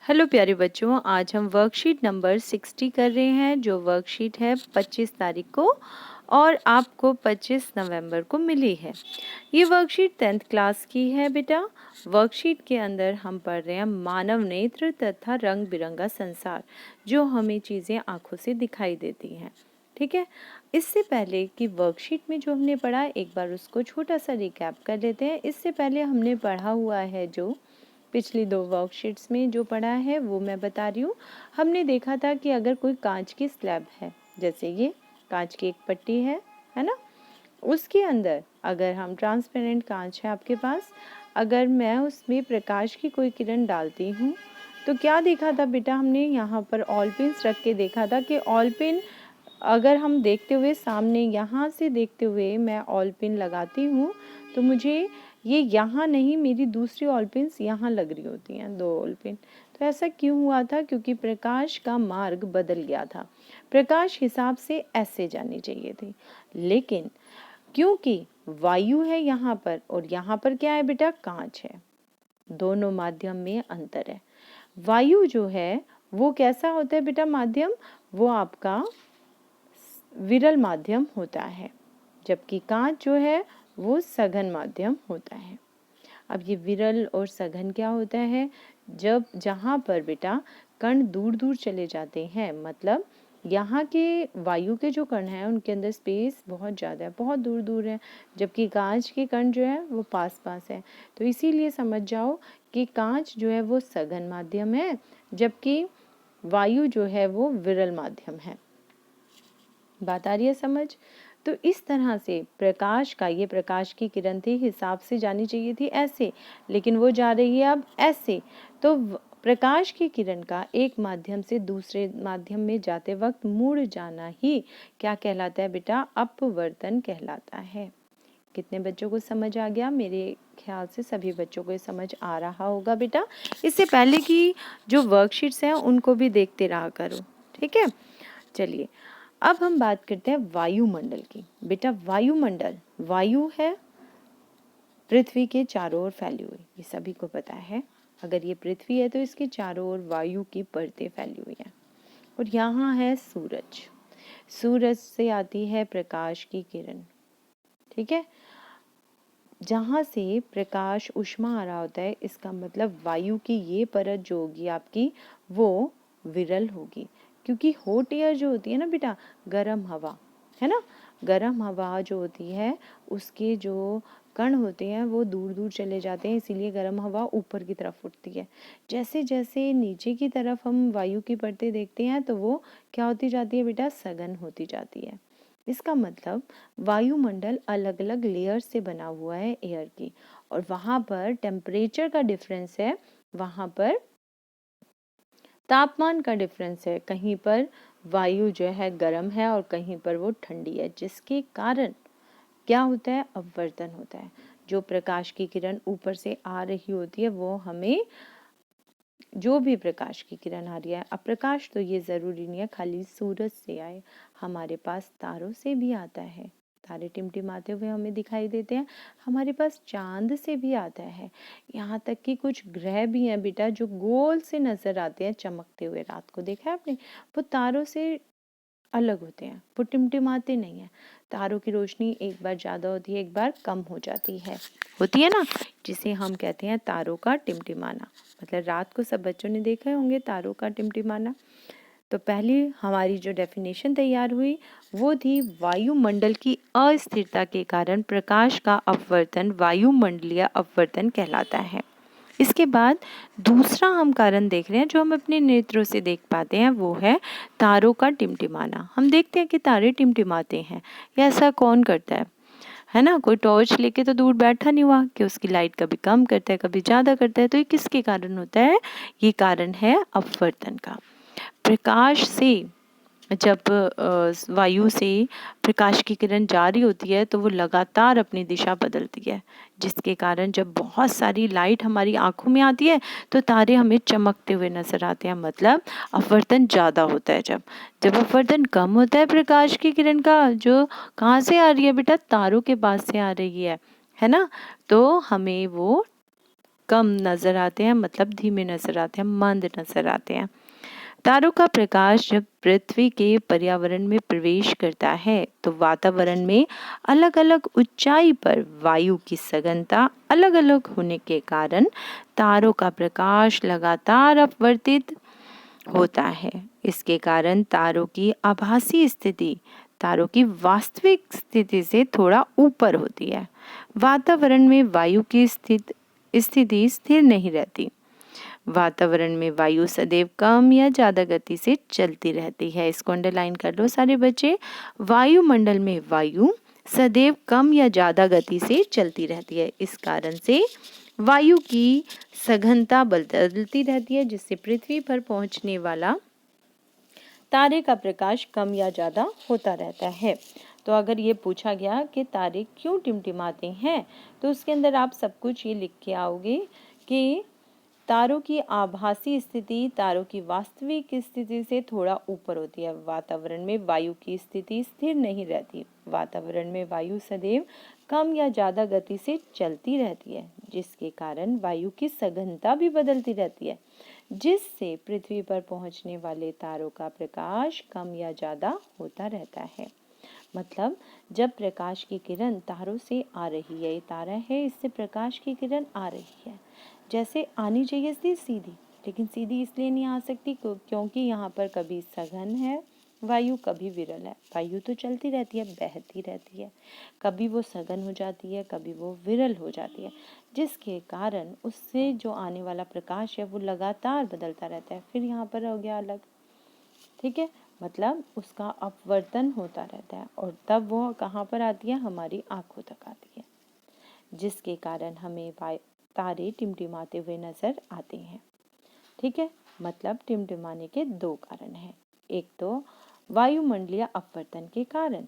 Hello प्यारे बच्चों, आज हम वर्कशीट नंबर 60 कर रहे हैं जो वर्कशीट है 25 तारीख को और आपको 25 नवंबर को मिली है। ये वर्कशीट 10th क्लास की है बेटा। वर्कशीट के अंदर हम पढ़ रहे हैं मानव नेत्र तथा रंग बिरंगा संसार, जो हमें चीज़ें आँखों से दिखाई देती हैं। ठीक है, इससे पहले कि वर्कशीट में जो हमने पढ़ा एक बार उसको छोटा सा रिकैप कर लेते हैं। इससे पहले हमने पढ़ा हुआ है जो पिछली 2 वर्कशीट्स में जो पढ़ा है वो मैं बता रही हूँ। हमने देखा था कि अगर कोई कांच की स्लैब है, जैसे ये कांच की एक पट्टी है ना, उसके अंदर अगर हम ट्रांसपेरेंट कांच है आपके पास, अगर मैं उसमें प्रकाश की कोई किरण डालती हूँ तो क्या देखा था बेटा, हमने यहाँ पर ऑल पिन्स रख के देखा था कि ऑल पिन अगर हम देखते हुए सामने यहाँ से देखते हुए मैं ऑल पिन लगाती हूँ तो मुझे ये यहाँ नहीं, मेरी दूसरी ऑल पिन्स यहाँ लग रही होती हैं, 2 ऑल पिन। तो ऐसा क्यों हुआ था? क्योंकि प्रकाश का मार्ग बदल गया था। प्रकाश हिसाब से ऐसे जानी चाहिए थी, लेकिन क्योंकि वायु है यहाँ पर और यहाँ पर क्या है बेटा, कांच है, दोनों माध्यम में अंतर है। वायु जो है वो कैसा होता है बेटा माध्यम, वो आपका विरल माध्यम होता है, जबकि कांच जो है वो सघन माध्यम होता है। अब ये विरल और सघन क्या होता है, जब जहाँ पर बेटा कण दूर दूर चले जाते हैं, मतलब यहाँ के वायु के जो कण हैं उनके अंदर स्पेस बहुत ज़्यादा है, बहुत दूर दूर है, जबकि कांच के कण जो है वो पास पास है। तो इसीलिए समझ जाओ कि कांच जो है वो सघन माध्यम है, जबकि वायु जो है वो विरल माध्यम है। बात आ रही है समझ? तो इस तरह से प्रकाश का, ये प्रकाश की किरण थी, हिसाब से जानी चाहिए थी ऐसे, लेकिन वो जा रही है अब ऐसे। तो प्रकाश की किरण का एक माध्यम से दूसरे माध्यम में जाते वक्त मुड़ जाना ही क्या कहलाता है बेटा, अपवर्तन कहलाता है। कितने बच्चों को समझ आ गया? मेरे ख्याल से सभी बच्चों को ये समझ आ रहा होगा बेटा। इससे पहले की जो वर्कशीट्स हैं उनको भी देखते रहा करो, ठीक है। चलिए अब हम बात करते हैं वायुमंडल की। बेटा वायुमंडल, वायु है पृथ्वी के चारों ओर फैली हुई, ये सभी को पता है। अगर ये पृथ्वी है तो इसके चारों ओर वायु की परतें फैली हुई हैं। और यहाँ है सूरज, सूरज से आती है प्रकाश की किरण, ठीक है। जहाँ से प्रकाश ऊष्मा आ रहा होता है, इसका मतलब वायु की ये परत जो होगी आपकी वो विरल होगी, क्योंकि हॉट एयर जो होती है ना बेटा, गर्म हवा है ना, गर्म हवा जो होती है उसके जो कण होते हैं वो दूर दूर चले जाते हैं, इसीलिए गर्म हवा ऊपर की तरफ उठती है। जैसे जैसे नीचे की तरफ हम वायु की परतें देखते हैं तो वो क्या होती जाती है बेटा, सघन होती जाती है। इसका मतलब वायुमंडल अलग अलग लेयर से बना हुआ है एयर की, और वहां पर टेम्परेचर का डिफरेंस है, वहां पर तापमान का डिफरेंस है। कहीं पर वायु जो है गर्म है और कहीं पर वो ठंडी है, जिसके कारण क्या होता है, अपवर्तन होता है। जो प्रकाश की किरण ऊपर से आ रही होती है वो हमें, जो भी प्रकाश की किरण आ रही है, अब प्रकाश तो ये जरूरी नहीं है खाली सूरज से आए, हमारे पास तारों से भी आता है, तारे टिमटिमाते हुए हमें दिखाई देते हैं। हमारे पास चांद से भी आता है, यहाँ तक कि कुछ ग्रह भी हैं बेटा जो गोल से नजर आते हैं चमकते हुए, रात को देखा है आपने, वो तारों से अलग होते हैं, वो टिमटिमाते नहीं है। तारों की रोशनी एक बार ज़्यादा होती है, एक बार कम हो जाती है, होती है ना, जिसे हम कहते हैं तारों का टिमटिमाना। मतलब रात को सब बच्चों ने देखा होंगे तारों का टिमटिमाना। तो पहली हमारी जो डेफिनेशन तैयार हुई वो थी वायुमंडल की अस्थिरता के कारण प्रकाश का अपवर्तन वायुमंडलीय अपवर्तन कहलाता है। इसके बाद दूसरा हम कारण देख रहे हैं जो हम अपने नेत्रों से देख पाते हैं, वो है तारों का टिमटिमाना। हम देखते हैं कि तारे टिमटिमाते हैं, या ऐसा कौन करता है ना, कोई टॉर्च लेके तो दूर बैठा नहीं हुआ कि उसकी लाइट कभी कम करता है कभी ज़्यादा करता है। तो ये किसके कारण होता है, ये कारण है अपवर्तन का। प्रकाश से जब वायु से प्रकाश की किरण जा रही होती है तो वो लगातार अपनी दिशा बदलती है, जिसके कारण जब बहुत सारी लाइट हमारी आंखों में आती है तो तारे हमें चमकते हुए नजर आते हैं। मतलब अपवर्तन ज़्यादा होता है। जब जब अपवर्तन कम होता है प्रकाश की किरण का, जो कहाँ से आ रही है बेटा, तारों के पास से आ रही है ना, तो हमें वो कम नजर आते हैं, मतलब धीमे नजर आते हैं, मंद नजर आते हैं। तारों का प्रकाश जब पृथ्वी के पर्यावरण में प्रवेश करता है तो वातावरण में अलग अलग ऊंचाई पर वायु की सघनता अलग अलग होने के कारण तारों का प्रकाश लगातार अपवर्तित होता है। इसके कारण तारों की आभासी स्थिति तारों की वास्तविक स्थिति से थोड़ा ऊपर होती है। वातावरण में वायु की स्थिति स्थिर नहीं रहती। वातावरण में वायु सदैव कम या ज्यादा गति से चलती रहती है। इसको अंडरलाइन कर लो सारे बच्चे। वायुमंडल में वायु सदैव कम या ज्यादा गति से चलती रहती है। इस कारण से वायु की सघनता बदलती रहती है, जिससे पृथ्वी पर पहुंचने वाला तारे का प्रकाश कम या ज्यादा होता रहता है। तो अगर ये पूछा गया कि तारे क्यों टिमटिमाते हैं, तो उसके अंदर आप सब कुछ ये लिख के आओगे कि तारों की आभासी स्थिति तारों की वास्तविक स्थिति से थोड़ा ऊपर होती है। वातावरण में वायु की स्थिति स्थिर नहीं रहती। वातावरण में वायु सदैव कम या ज्यादा गति से चलती रहती है, जिसके कारण वायु की सघनता भी बदलती रहती है, जिससे पृथ्वी पर पहुंचने वाले तारों का प्रकाश कम या ज्यादा होता रहता है। मतलब जब प्रकाश की किरण तारों से आ रही है, ये तारा है, इससे प्रकाश की किरण आ रही है, जैसे आनी चाहिए थी सीधी, लेकिन सीधी इसलिए नहीं आ सकती क्योंकि यहाँ पर कभी सघन है वायु, कभी विरल है। वायु तो चलती रहती है, बहती रहती है, कभी वो सघन हो जाती है, कभी वो विरल हो जाती है, जिसके कारण उससे जो आने वाला प्रकाश है वो लगातार बदलता रहता है। फिर यहाँ पर हो गया अलग, ठीक है, मतलब उसका अपवर्तन होता रहता है और तब वो कहाँ पर आती है, हमारी आंखों तक आती है, जिसके कारण हमें तारे टिमटिमाते हुए नजर आते हैं। ठीक है, मतलब टिमटिमाने के दो कारण हैं। एक तो वायुमंडलीय अपवर्तन के कारण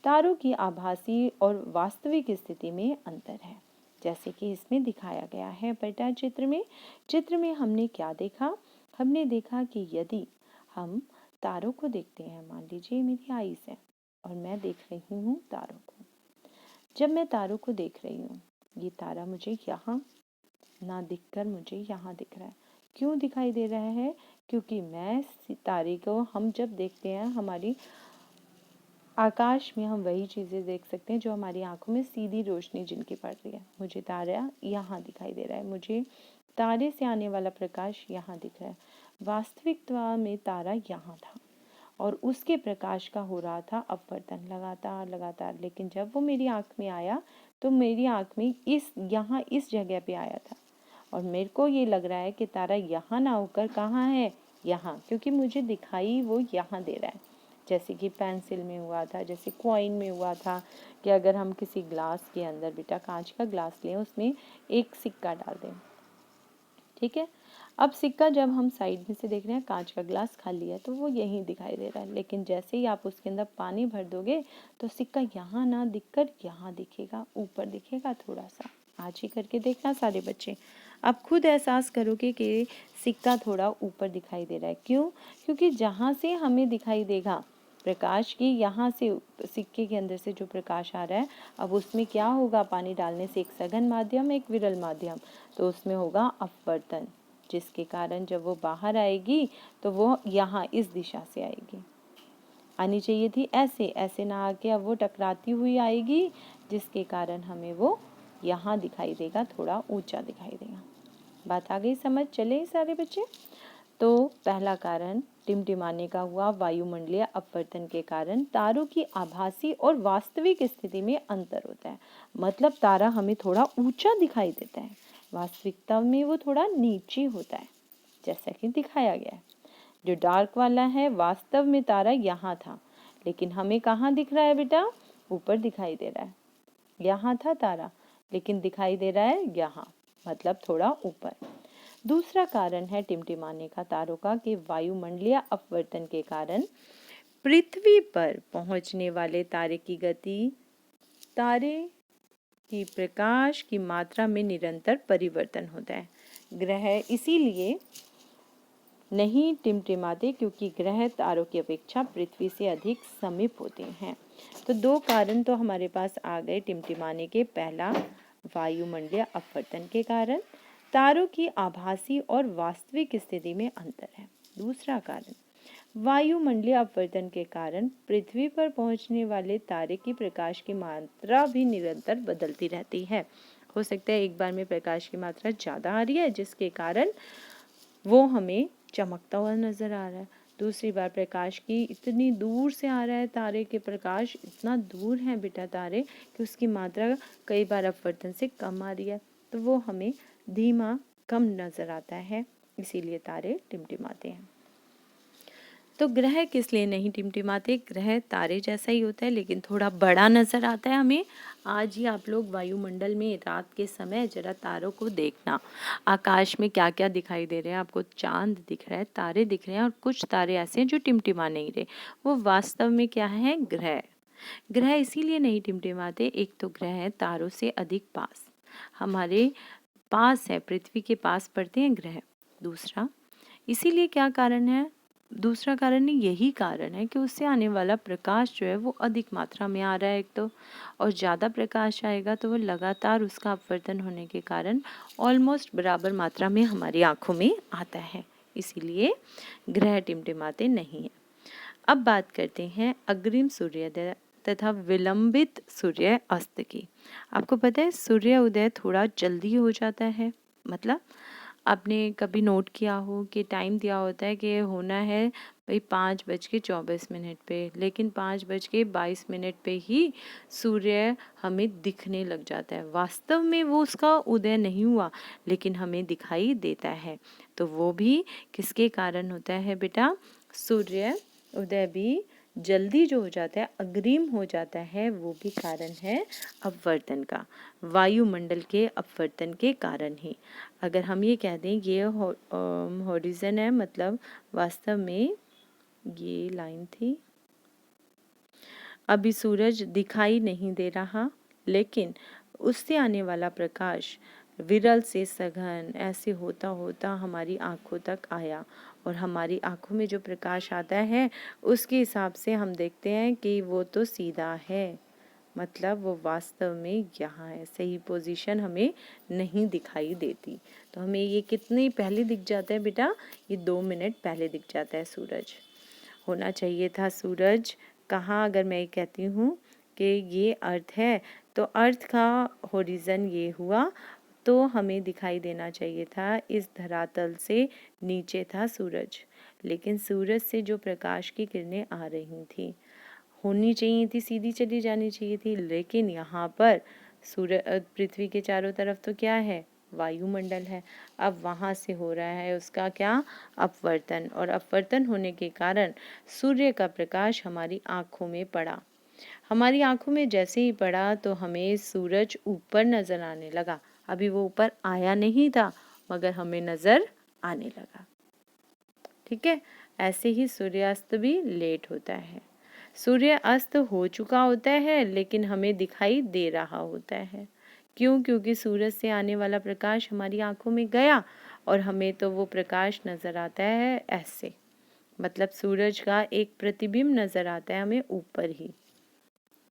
तारों की आभासी और वास्तविक स्थिति में अंतर है, जैसे कि इसमें दिखाया गया है बेटा। चित्र में हमने क्या देखा, हमने देखा कि यदि हम तारों को देखते हैं, मान लीजिए मेरी आईज है और मैं देख रही हूँ तारों को। जब मैं तारों को देख रही हूँ, ये तारा मुझे यहाँ ना दिखकर मुझे यहाँ दिख रहा है। क्यों दिखाई दे रहा है? क्योंकि मैं सितारे को हम जब देखते हैं, हमारी आकाश में हम वही चीजें देख सकते हैं जो हमारी आंखों में सीधी रोशनी जिनकी पड़ रही है। मुझे तारा यहाँ दिखाई दे रहा है, मुझे तारे से आने वाला प्रकाश यहाँ दिख रहा है। वास्तविकता में तारा यहाँ था और उसके प्रकाश का हो रहा था अपवर्तन लगातार, लेकिन जब वो मेरी आंख में आया तो मेरी आंख में यहाँ इस जगह पे आया था और मेरे को ये लग रहा है कि तारा यहाँ ना होकर कहाँ है, यहाँ, क्योंकि मुझे दिखाई वो यहाँ दे रहा है। जैसे कि पेंसिल में हुआ था, जैसे कॉइन में हुआ था कि अगर हम किसी ग्लास के अंदर, बेटा कांच का ग्लास लें, उसमें एक सिक्का डाल दें, ठीक है। अब सिक्का जब हम साइड में से देख रहे हैं, कांच का ग्लास खाली है तो वो यहीं दिखाई दे रहा है, लेकिन जैसे ही आप उसके अंदर पानी भर दोगे तो सिक्का यहाँ ना दिखकर यहाँ दिखेगा, ऊपर दिखेगा थोड़ा सा। आज ही करके देखना सारे बच्चे, आप खुद एहसास करोगे कि सिक्का थोड़ा ऊपर दिखाई दे रहा है। क्यों? क्योंकि जहाँ से हमें दिखाई देगा प्रकाश की, यहाँ से सिक्के के अंदर से जो प्रकाश आ रहा है, अब उसमें क्या होगा, पानी डालने से एक सघन माध्यम, एक विरल माध्यम, तो उसमें होगा अपवर्तन, जिसके कारण जब वो बाहर आएगी तो वो यहाँ इस दिशा से आएगी, आनी चाहिए थी ऐसे ना आके अब वो टकराती हुई आएगी, जिसके कारण हमें वो यहाँ दिखाई देगा, थोड़ा ऊंचा दिखाई देगा। बात आ गई समझ? चले सारे बच्चे। तो पहला कारण टिमटिमाने का हुआ वायुमंडलीय अपवर्तन के कारण तारों की आभासी और वास्तविक स्थिति में अंतर होता है। मतलब तारा हमें थोड़ा ऊंचा दिखाई देता है, वास्तविकता में वो थोड़ा नीचे होता है, जैसा कि दिखाया गया है। जो डार्क वाला है, वास्तव में तारा यहाँ था, लेकिन हमें कहाँ दिख रहा है बेटा? ऊपर दिखाई दे रहा है। यहाँ था तारा, लेकिन दिखाई दे रहा है यहाँ, मतलब थोड़ा ऊपर। दूसरा कारण है टिमटिमाने का तारों का कि वायुमंडलीय अपवर्तन के कारण पृथ्वी पर पहुंचने वाले तारे की गति, तारे की प्रकाश की मात्रा में निरंतर परिवर्तन होता है। ग्रह इसीलिए नहीं टिमटिमाते क्योंकि ग्रह तारों की अपेक्षा पृथ्वी से अधिक समीप होते हैं। तो दो कारण तो हमारे पास आ गए टिमटिमाने के। पहला वायुमंडलीय अपवर्तन के कारण, तारों की आभासी और वास्तविक स्थिति में अंतर है। दूसरा कारण, वायुमंडलीय अपवर्तन के कारण पृथ्वी पर पहुंचने वाले तारे की प्रकाश की मात्रा भी निरंतर बदलती रहती है। हो सकता है एक बार में प्रकाश की मात्रा ज़्यादा आ रही है जिसके कारण वो हमें चमकता हुआ नजर आ रहा है, दूसरी बार प्रकाश की इतनी दूर से आ रहा है, तारे के प्रकाश इतना दूर है बेटा तारे कि उसकी मात्रा कई बार अपवर्तन से कम आ रही है, तो वो हमें धीमा कम नजर आता है, इसीलिए तारे टिमटिमाते हैं। तो ग्रह किस लिए नहीं टिमटिमाते? ग्रह तारे जैसा ही होता है लेकिन थोड़ा बड़ा नजर आता है हमें। आज ही आप लोग वायुमंडल में रात के समय जरा तारों को देखना, आकाश में क्या क्या दिखाई दे रहे हैं आपको। चांद दिख रहा है, तारे दिख रहे हैं, और कुछ तारे ऐसे हैं जो टिमटिमा नहीं रहे, वो वास्तव में क्या है? ग्रह। ग्रह इसीलिए नहीं टिमटिमाते, एक तो ग्रह है तारों से अधिक पास, हमारे पास है, पृथ्वी के पास पड़ते हैं ग्रह। दूसरा, इसीलिए क्या कारण है? दूसरा कारण यही कारण है कि उससे आने वाला प्रकाश जो है वो अधिक मात्रा में आ रहा है एक तो, और ज़्यादा प्रकाश आएगा तो वो लगातार उसका अपवर्तन होने के कारण ऑलमोस्ट बराबर मात्रा में हमारी आंखों में आता है, इसीलिए ग्रह टिमटिमाते नहीं हैं। अब बात करते हैं अग्रिम सूर्योदय तथा विलंबित सूर्य अस्त की। आपको पता है सूर्य उदय थोड़ा जल्दी हो जाता है, मतलब आपने कभी नोट किया हो कि टाइम दिया होता है कि होना है भाई 5:24 पे, लेकिन 5:22 पे ही सूर्य हमें दिखने लग जाता है। वास्तव में वो उसका उदय नहीं हुआ लेकिन हमें दिखाई देता है, तो वो भी किसके कारण होता है बेटा? सूर्य उदय भी जल्दी जो हो जाता है, अग्रिम हो जाता है, वो भी कारण है अपवर्तन का, वायुमंडल के अपवर्तन के कारण ही। अगर हम ये कह दें ये हॉरिजन है, मतलब वास्तव में ये लाइन थी, अभी सूरज दिखाई नहीं दे रहा लेकिन उससे आने वाला प्रकाश विरल से सघन ऐसे होता होता हमारी आंखों तक आया, और हमारी आंखों में जो प्रकाश आता है उसके हिसाब से हम देखते हैं कि वो तो सीधा है, मतलब वो वास्तव में यहाँ है, सही पोजीशन हमें नहीं दिखाई देती। तो हमें ये कितनी पहले दिख जाता है बेटा? ये 2 मिनट पहले दिख जाता है सूरज। होना चाहिए था सूरज कहाँ? अगर मैं कहती हूँ कि ये अर्थ है तो अर्थ का होरिजन ये हुआ, तो हमें दिखाई देना चाहिए था इस धरातल से नीचे था सूरज, लेकिन सूरज से जो प्रकाश की किरणें आ रही थी होनी चाहिए थी सीधी चली जानी चाहिए थी, लेकिन यहाँ पर सूरज पृथ्वी के चारों तरफ तो क्या है? वायुमंडल है। अब वहाँ से हो रहा है उसका क्या? अपवर्तन, और अपवर्तन होने के कारण सूर्य का प्रकाश हमारी आंखों में पड़ा। हमारी आंखों में जैसे ही पड़ा तो हमें सूरज ऊपर नजर आने लगा। अभी वो ऊपर आया नहीं था मगर हमें नजर आने लगा। ठीक है, ऐसे ही सूर्यास्त भी लेट होता है। सूर्य अस्त हो चुका होता है लेकिन हमें दिखाई दे रहा होता है। क्यों? क्योंकि सूरज से आने वाला प्रकाश हमारी आंखों में गया और हमें तो वो प्रकाश नजर आता है ऐसे, मतलब सूरज का एक प्रतिबिंब नजर आता है हमें ऊपर ही।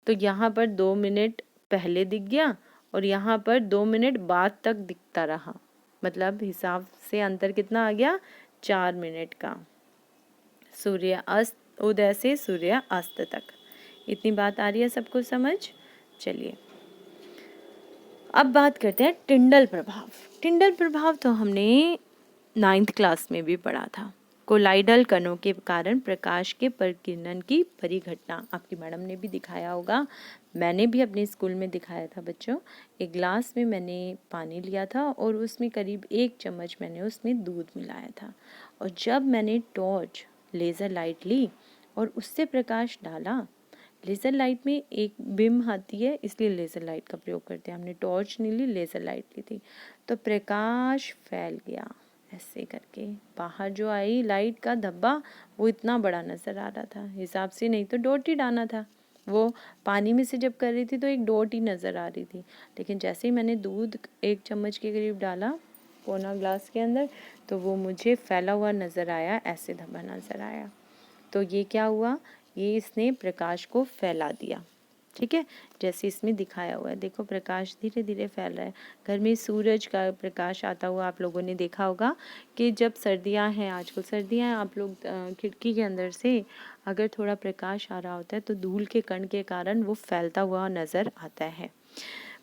तो यहाँ पर 2 मिनट पहले दिख गया और यहाँ पर 2 मिनट बाद तक दिखता रहा, मतलब हिसाब से अंतर कितना आ गया? 4 मिनट का, सूर्य अस्त उदय से सूर्य अस्त तक। इतनी बात आ रही है सबको समझ? चलिए अब बात करते हैं टिंडल प्रभाव। टिंडल प्रभाव तो हमने 9th क्लास में भी पढ़ा था। कोलाइडल कणों के कारण प्रकाश के परिकिरण की परिघटना, आपकी मैडम ने भी दिखाया होगा, मैंने भी अपने स्कूल में दिखाया था बच्चों। एक ग्लास में मैंने पानी लिया था और उसमें करीब 1 चम्मच मैंने उसमें दूध मिलाया था, और जब मैंने टॉर्च लेज़र लाइट ली और उससे प्रकाश डाला, लेज़र लाइट में एक बिम आती है इसलिए लेज़र लाइट का प्रयोग करते हैं, हमने टॉर्च नहीं ली, लेज़र लाइट ली थी, तो प्रकाश फैल गया ऐसे करके। बाहर जो आई लाइट का धब्बा वो इतना बड़ा नज़र आ रहा था, हिसाब से नहीं तो डॉट ही डालना था। वो पानी में से जब कर रही थी तो एक डॉट ही नज़र आ रही थी, लेकिन जैसे ही मैंने दूध 1 चम्मच के करीब डाला पौना ग्लास के अंदर, तो वो मुझे फैला हुआ नज़र आया, ऐसे धब्बा नज़र आया। तो ये क्या हुआ? ये इसने प्रकाश को फैला दिया। ठीक है, जैसे इसमें दिखाया हुआ है। देखो प्रकाश धीरे धीरे फैल रहा है। घर में सूरज का प्रकाश आता हुआ आप लोगों ने देखा होगा कि जब सर्दियां हैं, आजकल सर्दियां हैं, आप लोग खिड़की के अंदर से अगर थोड़ा प्रकाश आ रहा होता है तो धूल के कण के कारण वो फैलता हुआ नज़र आता है।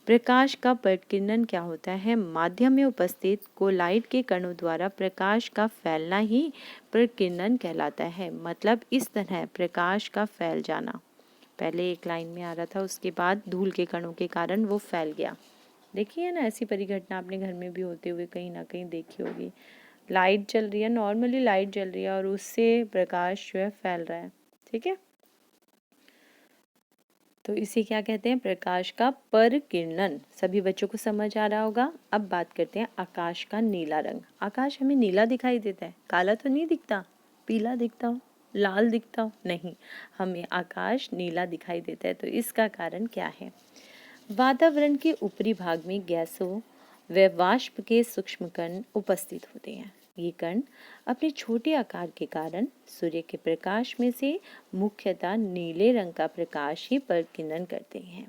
प्रकाश का परिकिरण क्या होता है? माध्यम में उपस्थित कोलाइट के कणों द्वारा प्रकाश का फैलना ही परिकिरण कहलाता है। मतलब इस तरह प्रकाश का फैल जाना। पहले एक लाइन में आ रहा था, उसके बाद धूल के कणों के कारण वो फैल गया। देखिए ना, ऐसी परिघटना अपने घर में भी होते हुए कहीं ना कहीं देखी होगी। लाइट चल रही है, नॉर्मली लाइट जल रही है और उससे प्रकाश जो है फैल रहा है। ठीक है, तो इसे क्या कहते हैं? प्रकाश का परिकिरण। सभी बच्चों को समझ आ रहा होगा। अब बात करते हैं आकाश का नीला रंग। आकाश हमें नीला दिखाई देता है, काला तो नहीं दिखता, पीला दिखता हो, लाल दिखता हो, नहीं, हमें आकाश नीला दिखाई देता है। तो इसका कारण क्या है? वातावरण के ऊपरी भाग में गैसों व वाष्प के सूक्ष्म कण उपस्थित होते हैं। ये कण अपने छोटे आकार के कारण सूर्य के प्रकाश में से मुख्यतः नीले रंग का प्रकाश ही परिकिरण करते हैं।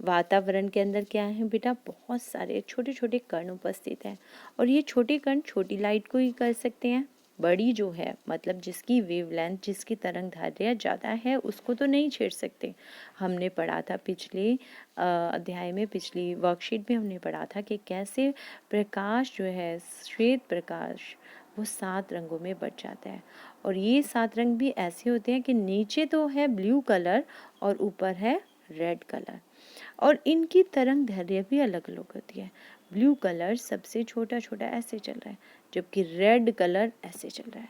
वातावरण के अंदर क्या है बेटा? बहुत सारे छोटे छोटे कण उपस्थित हैं और ये छोटे कण छोटी लाइट को ही कर सकते हैं। बड़ी जो है, मतलब जिसकी वेवलेंथ, जिसकी तरंग दैर्घ्य ज़्यादा है, उसको तो नहीं छेड़ सकते। हमने पढ़ा था पिछले अध्याय में, पिछली वर्कशीट में हमने पढ़ा था कि कैसे प्रकाश जो है, श्वेत प्रकाश, वो 7 रंगों में बट जाता है। और ये 7 रंग भी ऐसे होते हैं कि नीचे तो है ब्लू कलर और ऊपर है रेड कलर, और इनकी तरंग दैर्घ्य भी अलग अलग होती है। ब्लू कलर सबसे छोटा छोटा ऐसे चल रहा है, जबकि रेड कलर ऐसे चल रहा है।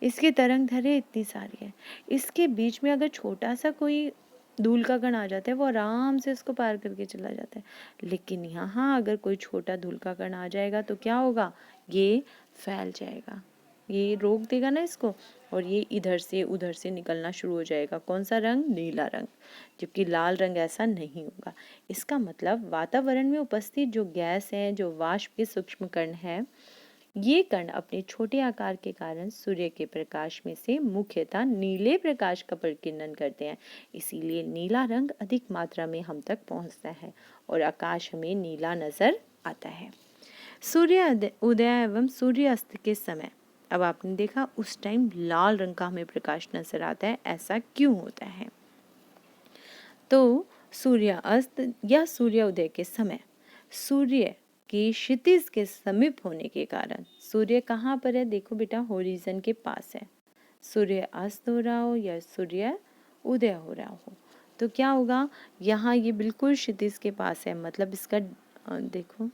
इसकी तरंग दैर्घ्य इतनी सारी है, इसके बीच में अगर छोटा सा कोई धूल का कण आ जाता है, वो आराम से उसको पार करके चला जाता है। लेकिन यहाँ अगर कोई छोटा धूल का कण आ जाएगा तो क्या होगा? ये फैल जाएगा, ये रोक देगा ना इसको, और ये इधर से उधर से निकलना शुरू हो जाएगा। कौन सा रंग? नीला रंग। जबकि लाल रंग ऐसा नहीं होगा। इसका मतलब वातावरण में उपस्थित जो गैस है, जो वाष्प के सूक्ष्म कण है, ये कण अपने छोटे आकार के कारण सूर्य के प्रकाश में से मुख्यतः नीले प्रकाश का परिकिरण करते हैं। इसीलिए नीला रंग अधिक मात्रा में हम तक पहुंचता है और आकाश हमें नीला नजर आता है। सूर्य उदय एवं सूर्यास्त के समय, अब आपने देखा उस टाइम लाल रंग का हमें प्रकाश नजर आता है। ऐसा क्यों होता है? तो सूर्यास्त या सूर्योदय के समय सूर्य के क्षितिज के समीप होने के कारण, सूर्य कहाँ पर है? देखो बेटा, होरिजन के पास है। सूर्य अस्त हो रहा हो या सूर्य उदय हो रहा हो तो क्या होगा? यहाँ ये बिल्कुल क्षितिज के पास है, मतलब इसका देखो,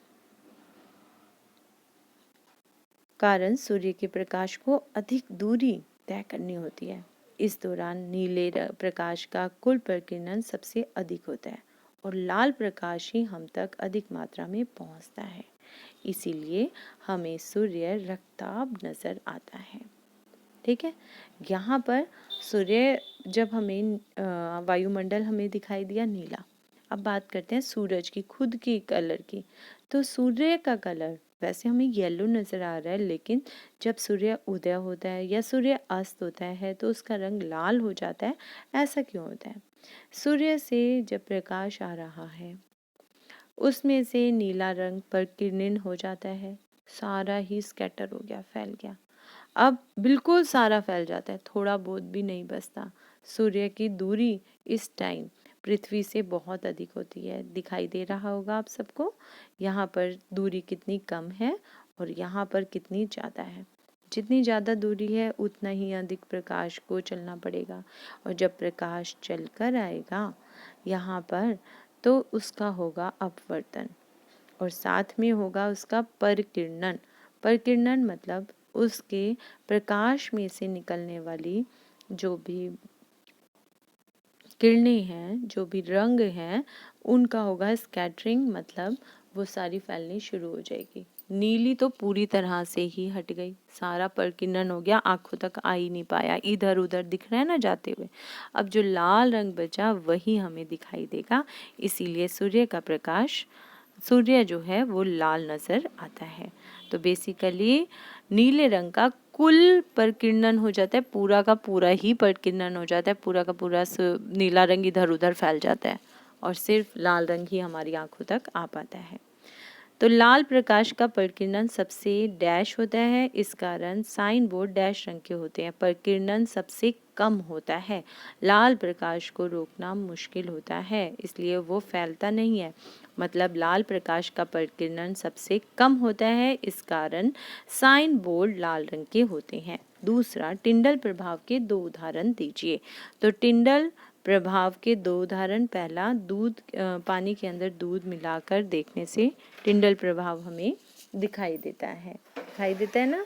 कारण सूर्य के प्रकाश को अधिक दूरी तय करनी होती है। इस दौरान नीले प्रकाश का कुल परिकिरण सबसे अधिक होता है और लाल प्रकाश ही हम तक अधिक मात्रा में पहुंचता है। इसीलिए हमें सूर्य रक्ताभ नजर आता है। ठीक है, यहाँ पर सूर्य, जब हमें वायुमंडल हमें दिखाई दिया नीला। अब बात करते हैं सूरज की खुद की कलर की। तो सूर्य का कलर वैसे हमें येलो नजर आ रहा है, लेकिन जब सूर्य उदय होता है या सूर्य अस्त होता है तो उसका रंग लाल हो जाता है। ऐसा क्यों होता है? सूर्य से जब प्रकाश आ रहा है उसमें से नीला रंग परिकीर्णन हो जाता है, सारा ही स्कैटर हो गया, फैल गया। अब बिल्कुल सारा फैल जाता है, थोड़ा बहुत भी नहीं बचता। सूर्य की दूरी इस टाइम पृथ्वी से बहुत अधिक होती है। दिखाई दे रहा होगा आप सबको, यहाँ पर दूरी कितनी कम है और यहाँ पर कितनी ज़्यादा है। जितनी ज़्यादा दूरी है उतना ही अधिक प्रकाश को चलना पड़ेगा, और जब प्रकाश चलकर आएगा यहाँ पर तो उसका होगा अपवर्तन और साथ में होगा उसका परिकिरणन। परिकिरणन मतलब उसके प्रकाश में से निकलने वाली जो भी किरणें हैं, जो भी रंग हैं, उनका होगा स्कैटरिंग, मतलब वो सारी फैलनी शुरू हो जाएगी। नीली तो पूरी तरह से ही हट गई, सारा परिकिरण हो गया, आंखों तक आ ही नहीं पाया, इधर उधर दिख रहा है ना जाते हुए। अब जो लाल रंग बचा वही हमें दिखाई देगा। इसीलिए सूर्य का प्रकाश, सूर्य जो है वो लाल नजर आता है। तो बेसिकली नीले रंग का कुल प्रकीर्णन हो जाता है, पूरा का पूरा ही प्रकीर्णन हो जाता है, पूरा का पूरा नीला रंग इधर उधर फैल जाता है और सिर्फ लाल रंग ही हमारी आंखों तक आ पाता है। तो लाल प्रकाश का प्रकीर्णन सबसे डैश होता है, इस कारण साइन बोर्ड डैश रंग के होते हैं। प्रकीर्णन सबसे कम होता है, लाल प्रकाश को रोकना मुश्किल होता है, इसलिए वो फैलता नहीं है। मतलब लाल प्रकाश का प्रकीर्णन सबसे कम होता है, इस कारण साइन बोर्ड लाल रंग के होते हैं। दूसरा, टिंडल प्रभाव के 2 उदाहरण दीजिए। तो टिंडल प्रभाव के 2 उदाहरण, पहला, दूध पानी के अंदर दूध मिलाकर देखने से टिंडल प्रभाव हमें दिखाई देता है ना।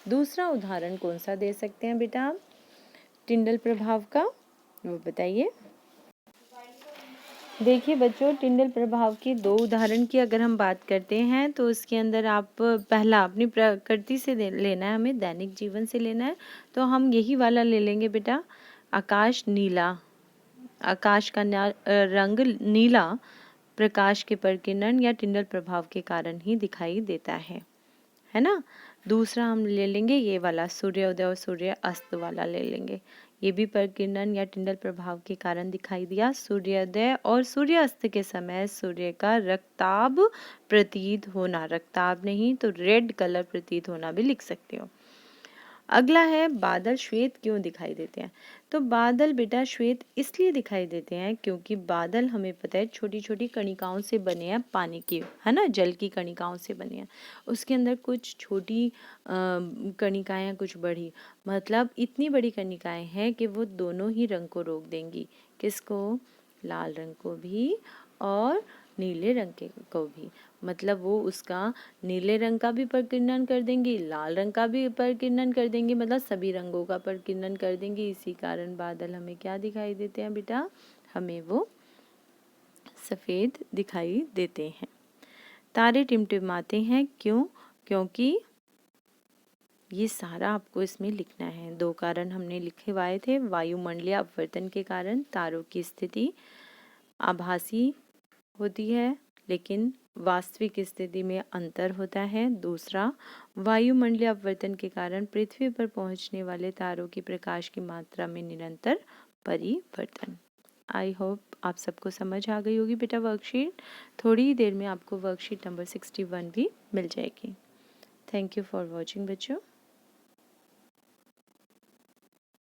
दूसरा उदाहरण कौन सा दे सकते हैं बेटा आप टिंडल प्रभाव का, वो बताइए। देखिए बच्चों, टिंडल प्रभाव के 2 उदाहरण की अगर हम बात करते हैं तो उसके अंदर आप पहला अपनी प्रकृति से लेना है, हमें दैनिक जीवन से लेना है, तो हम यही वाला ले लेंगे बेटा। आकाश नीला, आकाश का रंग नीला प्रकाश के प्रकीर्णन या टिंडल प्रभाव के कारण ही दिखाई देता है ना। दूसरा हम ले लेंगे ये वाला, सूर्योदय और सूर्य अस्त वाला ले लेंगे, ये भी प्रकीर्णन या टिंडल प्रभाव के कारण दिखाई दिया। सूर्योदय और सूर्यास्त के समय सूर्य का रक्ताभ प्रतीत होना, रक्ताभ नहीं तो रेड कलर प्रतीत होना भी लिख सकते हो। अगला है बादल श्वेत क्यों दिखाई देते हैं। तो बादल बेटा श्वेत इसलिए दिखाई देते हैं क्योंकि बादल हमें पता है छोटी छोटी कणिकाओं से बने हैं, पानी की, है ना, जल की कणिकाओं से बने हैं। उसके अंदर कुछ छोटी कणिकाएं, कुछ बड़ी, मतलब इतनी बड़ी कणिकाएं हैं कि वो दोनों ही रंग को रोक देंगी। किसको? लाल रंग को भी और नीले रंग के को भी। मतलब वो उसका नीले रंग का भी प्रकीर्णन कर देंगी, लाल रंग का भी प्रकीर्णन कर देंगी, मतलब सभी रंगों का प्रकीर्णन कर देंगी। इसी कारण बादल हमें क्या दिखाई देते हैं बेटा? हमें वो सफेद दिखाई देते हैं। तारे टिमटिमाते हैं क्यों? क्योंकि ये सारा आपको इसमें लिखना है। 2 कारण हमने लिखे हुए थे, वायुमंडलीय अपवर्तन के कारण तारों की स्थिति आभासी होती है लेकिन वास्तविक स्थिति में अंतर होता है। दूसरा, वायुमंडलीय अपवर्तन के कारण पृथ्वी पर पहुंचने वाले तारों की प्रकाश की मात्रा में निरंतर परिवर्तन। आई होप आप सबको समझ आ गई होगी बेटा वर्कशीट। थोड़ी ही देर में आपको वर्कशीट नंबर 61 भी मिल जाएगी। थैंक यू फॉर वॉचिंग बच्चों।